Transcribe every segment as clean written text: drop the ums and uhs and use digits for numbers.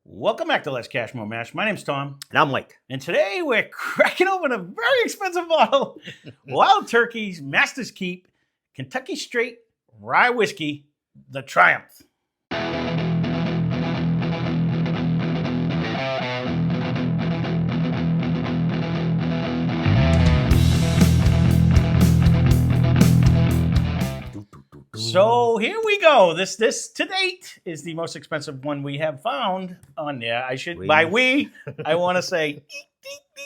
Welcome back to Lesscashmoremash. My name's Tom. And I'm Mike. And today we're cracking open a very expensive bottle Wild Turkey's Master's Keep Kentucky Straight Rye Whiskey, the Triumph. So here we go. This to date is the most expensive one we have found on there. I want to say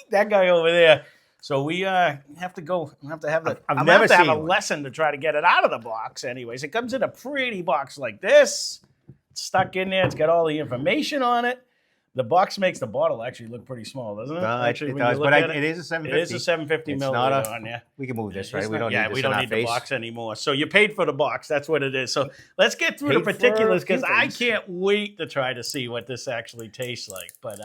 that guy over there. So we have to have a lesson to try to get it out of the box. Anyways, it comes in a pretty box like this. It's stuck in there. It's got all the information on it. The box makes the bottle actually look pretty small, doesn't it? Actually, it does, but it is a 750. It is a 750 milliliter on there. We can move this, right? We don't need the box anymore. So you paid for the box. That's what it is. So let's get through the particulars because I can't wait to try to see what this actually tastes like. But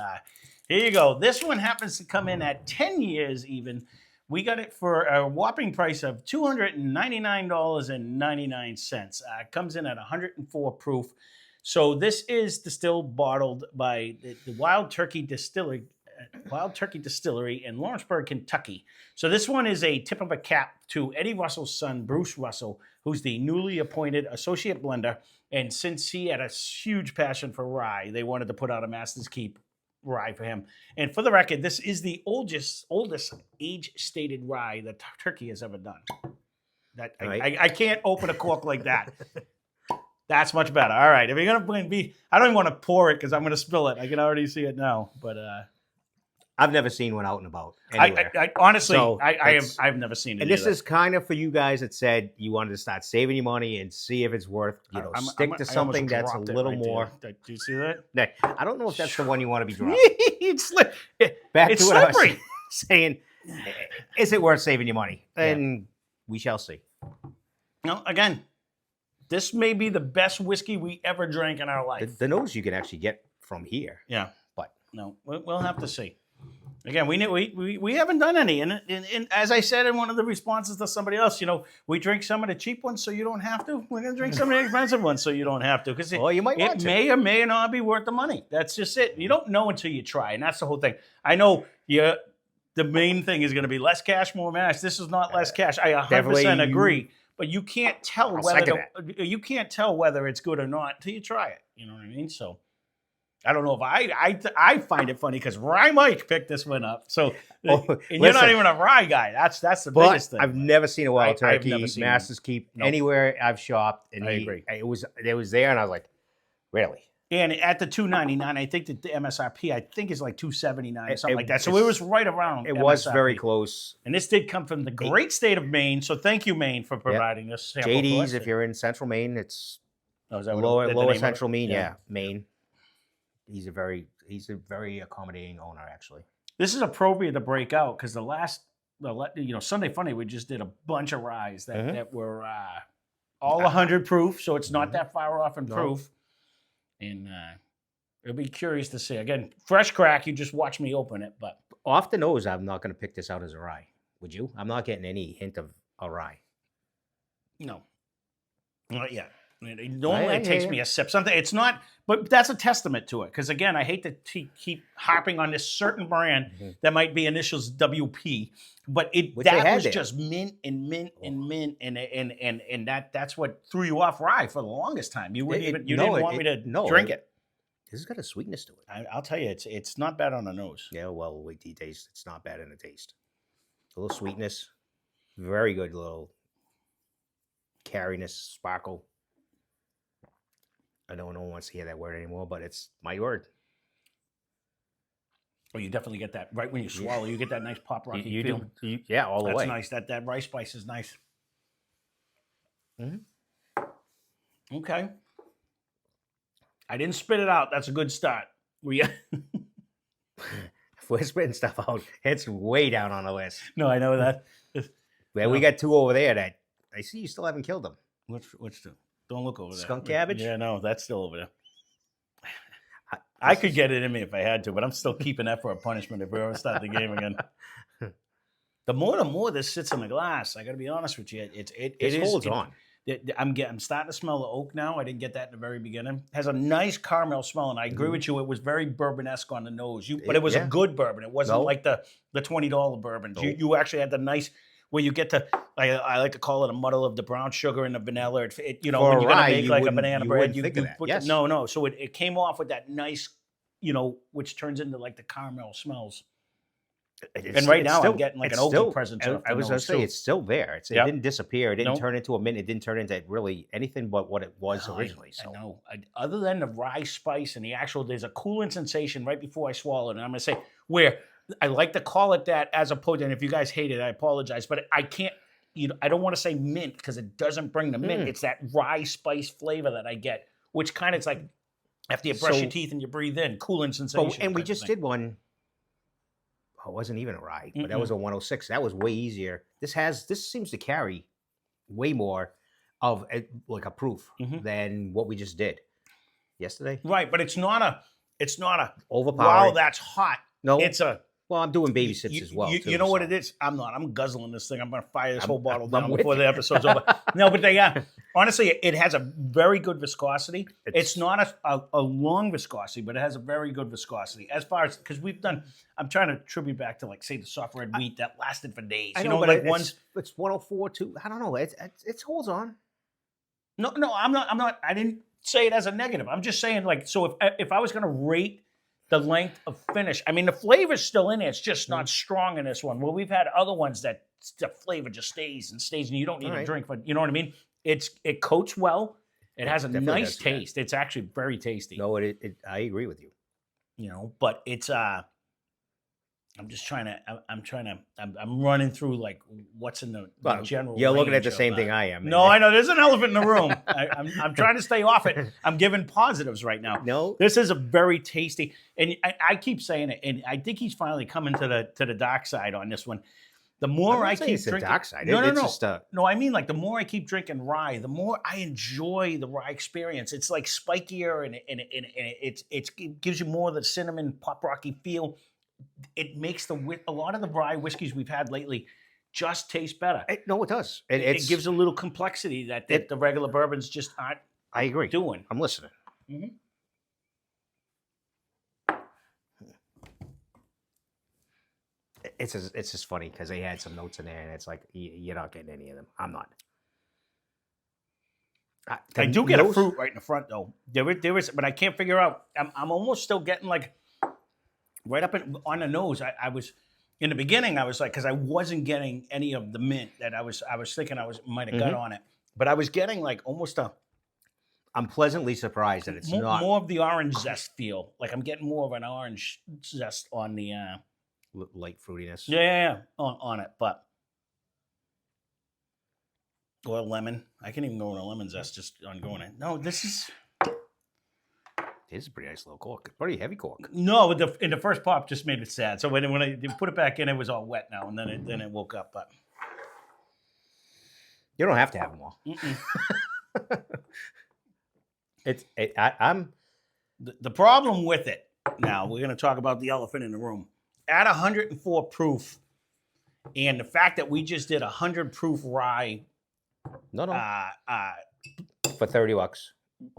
here you go. This one happens to come in at 10 years even. We got it for a whopping price of $299.99. It comes in at 104 proof. So this is distilled, bottled by the Wild Turkey Distillery in Lawrenceburg, Kentucky. So this one is a tip of a cap to Eddie Russell's son, Bruce Russell, who's the newly appointed associate blender. And since he had a huge passion for rye, they wanted to put out a Master's Keep rye for him. And for the record, this is the oldest age-stated rye that Turkey has ever done. I can't open a cork like that. That's much better. All right. If you're going to be, I don't even want to pour it because I'm going to spill it. I can already see it now. But I've never seen one out and about anywhere. I've never seen it. And this is kind of for you guys that said you wanted to start saving your money and see if it's worth, stick to something that's a little more. Do you see that? I don't know if that's the one you want to be dropping. It's Back to what I slippery. was saying. Is it worth saving your money? And we shall see. No, again. This may be the best whiskey we ever drank in our life. The nose you can actually get from here. Yeah. But no, we'll have to see. Again, we haven't done any. And as I said in one of the responses to somebody else, we drink some of the cheap ones so you don't have to. We're going to drink some of the expensive ones so you don't have to. Because it may or may not be worth the money. That's just it. You don't know until you try. And that's the whole thing. I know the main thing is going to be less cash, more mash. This is not less cash. I 100% agree. But you can't tell whether it's good or not until you try it. You know what I mean? So I don't know if I find it funny because Rye Mike picked this one up. So and you're not even a rye guy. That's the biggest thing. I've never seen a Wild Turkey Master's Keep anywhere I've shopped. And I agree. It was there, and I was like, really? And at the $299, I think that the MSRP is like $279 or something like that. So it was right around. It was very close. And this did come from the great state of Maine. So thank you, Maine, for providing this sample. JD's, if you're in Central Maine, it's lower Central Maine. Yeah, Maine. He's a very accommodating owner, actually. This is appropriate to break out because Sunday Funny, we just did a bunch of ryes that were all 100 proof. So it's not that far off in proof. And it'll be curious to see. Again, fresh crack, you just watch me open it. But off the nose, I'm not going to pick this out as a rye. Would you? I'm not getting any hint of a rye. No. Not yet. Normally it takes me a sip. It's not, but that's a testament to it. Because again, I hate to keep harping on this certain brand that might be initials WP, but that was just mint and mint and mint, and that's what threw you off rye for the longest time. You didn't want me to drink it. This has got a sweetness to it. I'll tell you, it's not bad on the nose. Yeah, well, wait till you taste. It's not bad in the taste. A little sweetness, very good little carriness, sparkle. I know no one wants to hear that word anymore, but it's my word. Oh, you definitely get that right when you swallow. You get that nice pop rocky feel. Yeah, all the way. That's nice. That rice spice is nice. Mm-hmm. Okay. I didn't spit it out. That's a good start. If we're spitting stuff out, it's way down on the list. No, I know that. We got two over there that I see you still haven't killed them. Which two? Don't look over there. Skunk cabbage? Yeah, no, that's still over there. I could get it in me if I had to, but I'm still keeping that for a punishment if we ever start the game again. The more this sits in the glass, I got to be honest with you, it holds on. I'm starting to smell the oak now. I didn't get that in the very beginning. Has a nice caramel smell, and I agree with you. It was very bourbon-esque on the nose. But it was a good bourbon. It wasn't like the $20 bourbons. You actually had the nice where you get to. I like to call it a muddle of the brown sugar and the vanilla. When you're gonna make like a banana bread, you put yes. no. So it came off with that nice, which turns into like the caramel smells. And right now I'm getting like an oaky presence. I was going to say it's still there. It didn't disappear. It didn't turn into a mint. It didn't turn into really anything but what it was originally. I know. Other than the rye spice and there's a cooling sensation right before I swallow it. And I'm going to say where I like to call it that as opposed, and if you guys hate it, I apologize, but I can't. I don't want to say mint because it doesn't bring the mint. It's that rye spice flavor that I get, which kind of it's like after you brush your teeth and you breathe in, cooling sensation. And we just did one. Oh, it wasn't even a rye, but that was a 106. That was way easier. This seems to carry way more of like a proof than what we just did yesterday. Right, but it's not a overpowering. Wow, that's hot. No, it's a. Well, I'm doing baby sips as well. You know what it is? I'm not. I'm guzzling this thing. I'm going to fire this whole bottle down before the episode's over. No, but honestly, it has a very good viscosity. It's not a long viscosity, but it has a very good viscosity. As far as, because I'm trying to attribute back to like, say, the soft red wheat that lasted for days. I know, but it's 104 too. I don't know. It holds on. No, I'm not. I didn't say it as a negative. I'm just saying like, so if I was going to rate the length of finish. I mean, the flavor's still in it. It's just not strong in this one. Well, we've had other ones that the flavor just stays, and you don't need to drink. But you know what I mean? It coats well. It has a nice taste. It's actually very tasty. No, I agree with you. But it's I'm running through like what's in the general. You're looking at the same thing I am. No, I know there's an elephant in the room. I'm trying to stay off it. I'm giving positives right now. No, this is a very tasty, and I keep saying it, and I think he's finally coming to the dark side on this one. The more I keep drinking, dark side. No, I mean like the more I keep drinking rye, the more I enjoy the rye experience. It's like spikier, and it gives you more of the cinnamon pop rocky feel. It makes a lot of the rye whiskeys we've had lately just taste better. No, it does. It gives a little complexity that the regular bourbons just aren't. I agree. Doing. I'm listening. Mm-hmm. It's just funny because they had some notes in there, and it's like you're not getting any of them. I'm not. I do get a fruit right in the front though. There is, but I can't figure out. I'm almost still getting like. Right up on the nose, I was in the beginning. I was like, because I wasn't getting any of the mint that I was thinking might have got on it, but I was getting like almost I'm pleasantly surprised that it's not more of the orange zest feel. Like I'm getting more of an orange zest on the light fruitiness. Yeah, on it, but or lemon. I can even go with a lemon zest just on going in. No, this is. It's a pretty nice little cork. Pretty heavy cork. No, in the first pop just made it sad. So when I put it back in, it was all wet now, and then it woke up. But you don't have to have them all. I'm the problem with it. Now we're going to talk about the elephant in the room. At 104 proof, and the fact that we just did 100 proof rye. No. For $30.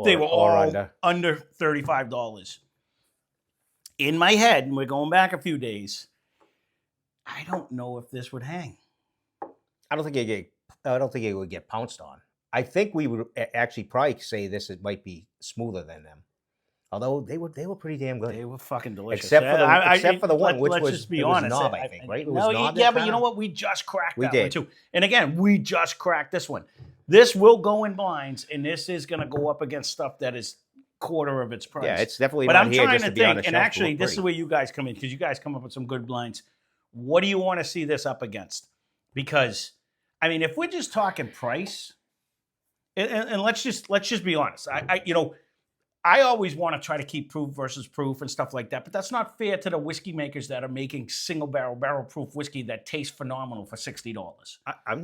They were all under $35. In my head, and we're going back a few days, I don't know if this would hang. I don't think it would get pounced on. I think we would actually probably say it might be smoother than them. Although they were pretty damn good. They were fucking delicious. Except for the one, which let's was just be honest. Knob, I think, right? It was knob. Yeah, but you know what? We just cracked that one too. And again, we just cracked this one. This will go in blinds, and this is going to go up against stuff that is quarter of its price. Yeah, it's definitely not here just to be on the shelf. And actually, this is where you guys come in, because you guys come up with some good blinds. What do you want to see this up against? Because, I mean, if we're just talking price, and let's just be honest. I always want to try to keep proof versus proof and stuff like that, but that's not fair to the whiskey makers that are making single barrel proof whiskey that tastes phenomenal for $60.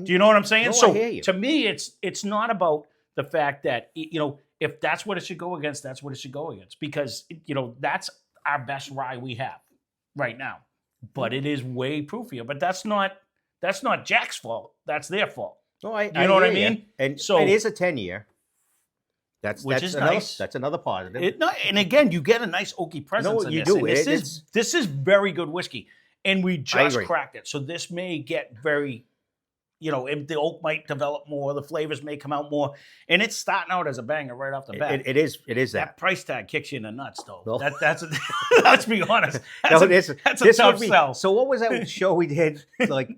Do you know what I'm saying? No, so I hear you. To me, it's not about the fact that if that's what it should go against, that's what it should go against, because that's our best rye we have right now. But it is way proofier. But that's not Jack's fault. That's their fault. No, You know what I hear ya. mean? And So- it is a 10-year. Which is nice. That's another positive. And again, you get a nice oaky presence in you this. do. And this is very good whiskey, and we just agree. cracked it. So this may get very, the oak might develop more, the flavors may come out more, and it's starting out as a banger right off the bat. It is that that. price tag kicks you in the nuts, though. No. That's let's be honest. No, That's a this tough would be- sell. So what was that show we did like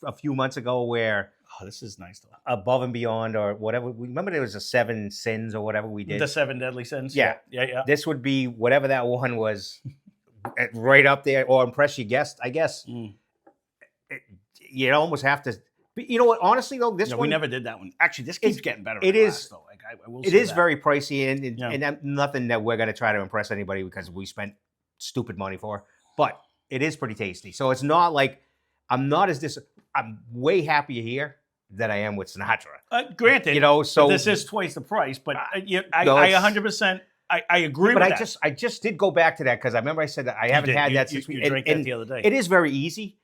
a few months ago where Oh, this is nice, though. Above and Beyond or whatever? Remember there was a 7 Sins or whatever we did? The 7 Deadly Sins. Yeah. Yeah. This would be whatever that one was, right up there, or Impress Your Guest, I guess. You almost have to. But you know what? Honestly, though, this one we never did that one. Actually, this keeps getting better. It is. Though. Like, I will it say is that. very pricey, and Yeah. nothing that we're going to try to impress anybody because we spent stupid money for. But it is pretty tasty. So it's not like I'm way happier here than I am with Sinatra. Granted, so this is twice the price, but I no, 100%. I agree but with I that. I just did go back to that because I remember I said that I haven't had that since you we drank that the other day. It is very easy,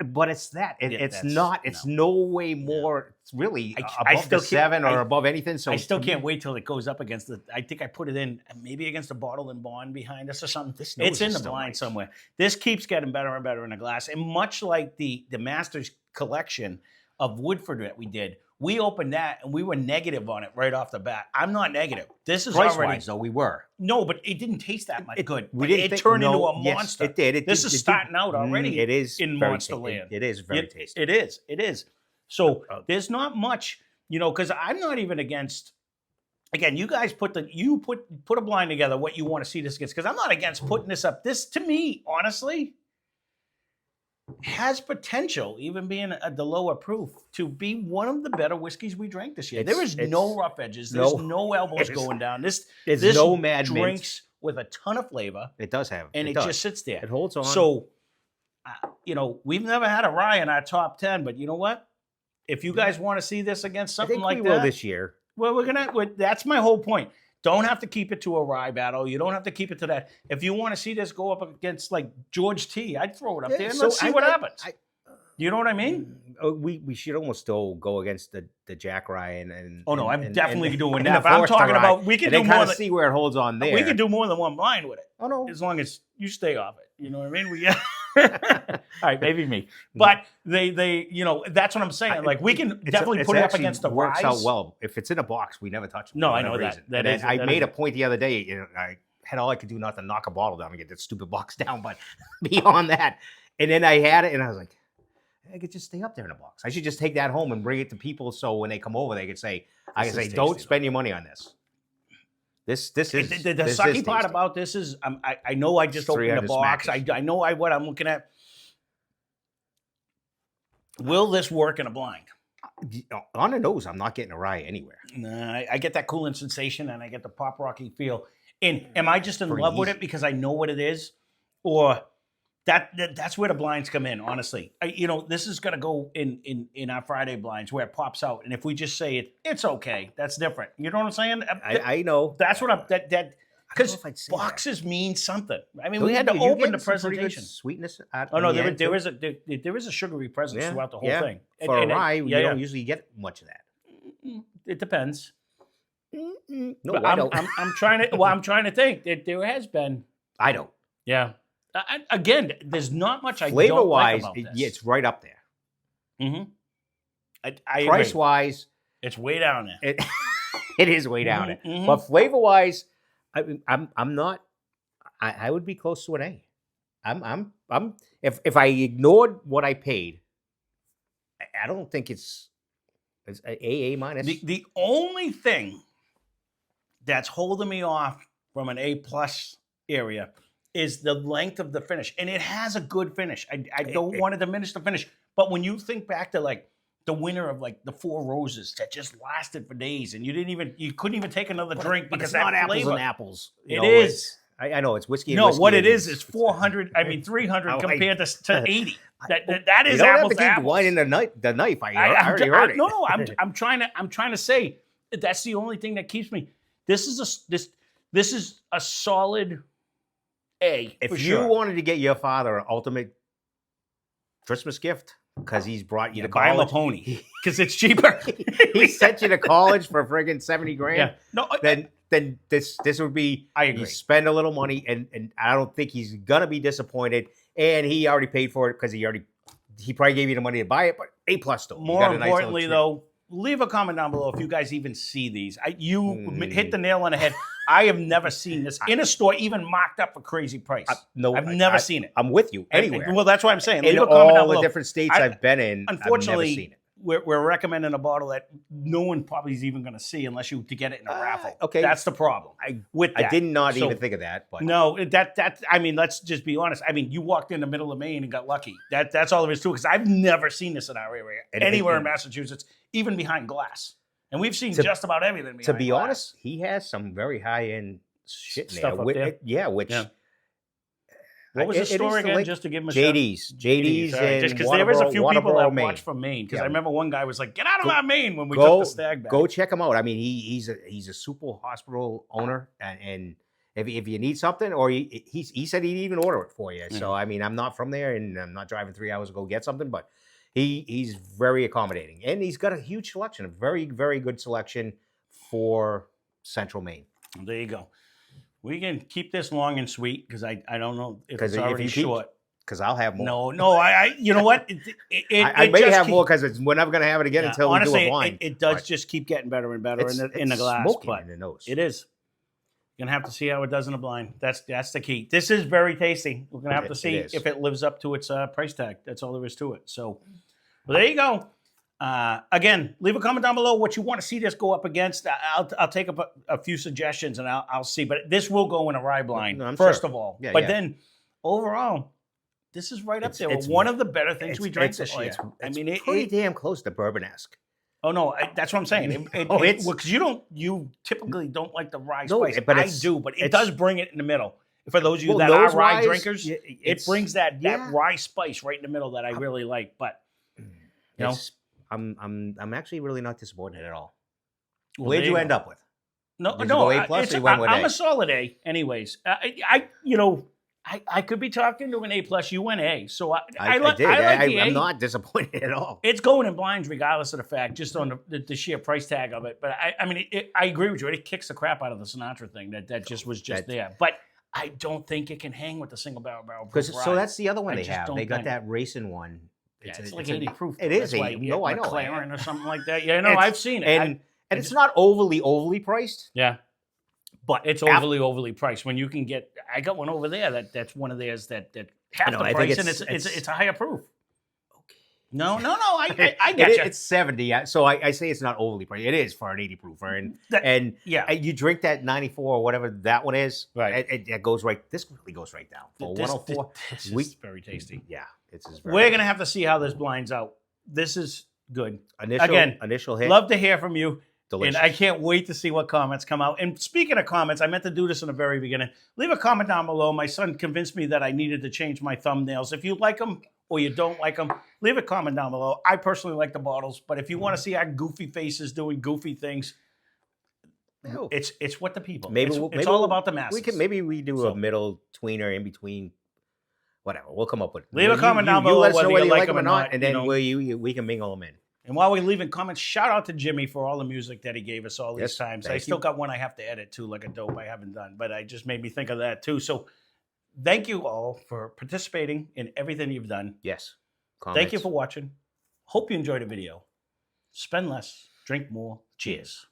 but it's that. It's that's- not. It's no way more. It's really I above still the can't- 7 or above anything. So I still can't wait till it goes up against the. I think I put it in maybe against the Bottle and Bond behind us or something. This nose It's in is the still blind nice. somewhere. This keeps getting better and better in the glass, and much like the Masters collection of Woodford that we did, we opened that and we were negative on it right off the bat. I'm not negative. This is price already wise, though, we were. no, but it didn't taste that much good. We But didn't it think- turned no, into a yes, monster. it did. This is starting out already. It is in very monster tasty. land. It is very tasty. It is. It is. So there's not much, because I'm not even against. Again, you guys put a blind together. What you want to see this against? Because I'm not against putting this up. This to me, honestly, has potential, even being the lower proof, to be one of the better whiskeys we drank this year. There is no rough edges. There's no elbows going down. This no mad mint. drinks with a ton of flavor. It does have, and it does. just sits there. It holds on. So, we've never had a rye in our top 10, but you know what? If you guys want to see this against I something think like we that, will this year. well, that's my whole point. Don't have to keep it to a rye battle. You don't have to keep it to that. If you want to see this go up against like George T, I'd throw it up there and let's see what happens. You know what I mean? We should almost still go against the Jack Ryan and. Oh no, I'm definitely doing and that. the But I'm Forester talking Rye, about we can and do then more kind of than see where it holds on there. we can do more than one blind with it. Oh no, As long as you stay off it. You know what I mean? All right, maybe me. But they that's what I'm saying. Like we can definitely put it up against the works ryes. out well. If it's in a box, we never touch it. No, for I know whatever that. reason. That And is- I that made is- a point the other day. I had all I could do not to knock a bottle down and get that stupid box down, but beyond that, and then I had it, and I was like, I could just stay up there in a box. I should just take that home and bring it to people, so when they come over, they could say, I can This say, is don't tasty, spend your money on this. This is The this sucky is part tasty. about this is I know I just It's opened the 300 box. smackers. I know what I'm looking at. Will this work in a blind? On the nose, I'm not getting a rye anywhere. Nah, I get that cooling sensation and I get the pop rocky feel. And am I just in Pretty love with easy. it because I know what it is, or that's where the blinds come in? Honestly, this is gonna go in our Friday blinds where it pops out, and if we just say it's okay, that's different. You know what I'm saying? I know. That's what I'm that. I don't know Because if I'd say that. boxes mean something. I mean, Don't we had to you- you're open the getting some pretty good presentation. sweetness. Oh no, in the end, there too. is a sugary presence throughout the whole thing. For And a rye, you yeah. don't usually get much of that. It depends. No, But I don't. I'm trying to. Well, I'm trying to think. There has been. I don't. Yeah. Again, there's not much I Flavor don't wise, like about this. it's right up there. Mm-hmm. I Price agree. wise, It's way down there. it is way down there. Mhm. But flavor wise, I'm not. I would be close to an A. I'm if I ignored what I paid, I don't think it's A minus. The only thing that's holding me off from an A+ area is the length of the finish, and it has a good finish. I don't want to diminish the finish, but when you think back to like the winner of like the Four Roses that just lasted for days, and you couldn't even take another drink But because it's not that apples flavor. and apples. It is. I know it's whiskey. And No, whiskey what it and is it's 400. I mean 300 Oh, compared to 80. That You is don't have apples to to keep apples. winding the knife. I already I'm, heard it. No, I'm trying to say that's the only thing that keeps me. This is a solid A. If for you sure. wanted to get your father an ultimate Christmas gift, because he's brought you to buy him a college. pony because it's cheaper. He sent you to college for friggin' 70 grand. Yeah. No, Then this would be. I agree. You spend a little money, and I don't think he's gonna be disappointed. And he already paid for it because he probably gave you the money to buy it. But A+ still. More importantly, though, leave a comment down below if you guys even see these. You hit the nail on the head. I have never seen this in a store, even marked up for crazy price. No, I've never seen it. I'm with you anywhere. Well, that's what I'm saying. Leave In a comment down all below. the different states I've been in, unfortunately, I've never seen it. We're recommending a bottle that no one probably is even going to see unless you to get it in a raffle. Okay, that's the problem. I did not even think of that. But no, that I mean, let's just be honest. I mean, you walked in the middle of Maine and got lucky. That's all there is to it. Because I've never seen this in our area, anywhere in Massachusetts, even behind glass. And we've seen just about everything behind To be glass. honest, he has some very high end shit Stuff there. up there. Yeah, which. Yeah. What was the store again? Just to give them a shout. JD's, right. Just because there is a few people that watch from Maine. Because I remember one guy was like, "Get out of my Maine" when we took the stag back. Go check him out. I mean, he's a super hospital owner, and if you need something, or he said he'd even order it for you. So I mean, I'm not from there, and I'm not driving 3 hours to go get something, but he's very accommodating, and he's got a huge selection, a very, very good selection for Central Maine. There you go. We can keep this long and sweet because I don't know if it's already short. Because I'll have more. No, I you know what? I may have more because we're never going to have it again until we do a blind. It does just keep getting better and better in the glass. Smoking in the nose. It is. You're gonna have to see how it does in a blind. That's the key. This is very tasty. We're gonna have to see if it lives up to its price tag. That's all there is to it. So, well, there you go. Again, leave a comment down below what you want to see this go up against. I'll take up a few suggestions and I'll see. But this will go in a rye blind first of all. Yeah, but then overall, this is right up there. It's one of the better things we drank this year. I mean, it's pretty damn close to bourbon-esque. Oh no, that's what I'm saying. Because you typically don't like the rye spice. But I do, but it does bring it in the middle. For those of you that are rye drinkers, it brings that rye spice right in the middle that I really like. But you know. I'm actually really not disappointed at all. Well, Where'd you end up with? No, Did you go A+, or you went with I'm A? a solid A. Anyways, I could be talking to an A+. You went A, so I like the A. I'm not disappointed at all. It's going in blinds regardless of the fact, just on the sheer price tag of it. But I mean, I agree with you. It kicks the crap out of the Sinatra thing that just was there. But I don't think it can hang with the single barrel. So that's the other one they have. They got that racing one. It's like 80 proof. It is 80. No, I know. McLaren or something like that. Yeah, no, I've seen it. And it's not overly priced. Yeah. But it's overly priced. When you can get, I got one over there that's one of theirs that half the price, and it's a higher proof. Okay. No, I get you. It's 70. So I say it's not overly priced. It is for an 80 proofer, and you drink that 94 or whatever that one is. Right. It goes right. This really goes right down. For 104. This is very tasty. Yeah. We're gonna have to see how this blinds out. This is good. Initial hit. Love to hear from you. Delicious. And I can't wait to see what comments come out. And speaking of comments, I meant to do this in the very beginning. Leave a comment down below. My son convinced me that I needed to change my thumbnails. If you like them or you don't like them, leave a comment down below. I personally like the bottles, but if you want to see our goofy faces doing goofy things, it's what the people. It's all about the masses. Maybe we do a middle tweener in between. Whatever, we'll come up with. Leave a comment down below let us know whether you like them or not, and then we can mingle them in. And while we're leaving comments, shout out to Jimmy for all the music that he gave us all these times. I still got one I have to edit too, like a dope I haven't done, but I just made me think of that too. So thank you all for participating in everything you've done. Yes. Thank you for watching. Hope you enjoyed the video. Spend less, drink more. Cheers.